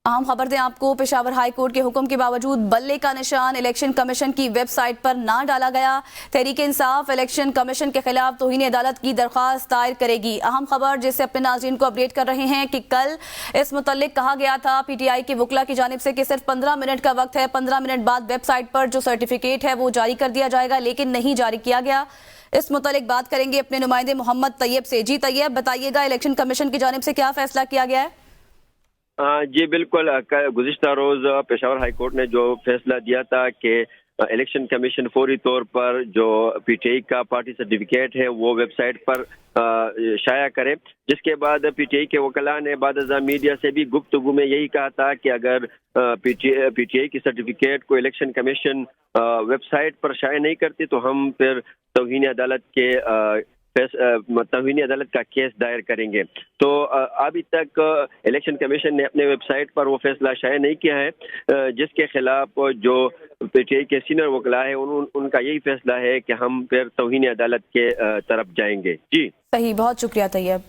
अहम खबर दें आपको, पेशावर हाई कोर्ट के हुक्म के बावजूद बल्ले का निशान इलेक्शन कमीशन की वेबसाइट पर ना डाला गया। तहरीक इंसाफ इलेक्शन कमीशन के खिलाफ तौहीन अदालत की दरख्वास्त दायर करेगी। अहम खबर जिससे अपने नाज़रीन को अपडेट कर रहे हैं कि कल इस मुतल्लिक कहा गया था PTI के वकला की जानिब से कि सिर्फ 15 मिनट का वक्त है, 15 मिनट बाद वेबसाइट पर जो सर्टिफिकेट है वो जारी कर दिया जाएगा, लेकिन नहीं जारी किया गया। इस मुतल्लिक बात करेंगे अपने नुमाइंदे मोहम्मद तैयब से। जी तैयब, बताइएगा इलेक्शन कमीशन की जानिब से क्या फैसला किया गया है? जी बिल्कुल, गुज़िश्ता रोज़ पेशावर हाई कोर्ट ने जो फैसला दिया था कि इलेक्शन कमीशन फौरी तौर पर जो PTI का पार्टी सर्टिफिकेट है वो वेबसाइट पर शाया करे, जिसके बाद PTI के वकला ने बाद मीडिया से भी गुफ्तगू में यही कहा था कि अगर PTI की सर्टिफिकेट को इलेक्शन कमीशन वेबसाइट पर शाया नहीं करती तो हम फिर तौहीन अदालत का केस दायर करेंगे। तो अभी तक इलेक्शन कमीशन ने अपने वेबसाइट पर वो फैसला शाया नहीं किया है, जिसके खिलाफ जो PTI के सीनियर वकला है उनका यही फैसला है कि हम फिर तौहीन अदालत के तरफ जाएंगे। जी सही, बहुत शुक्रिया तैयब।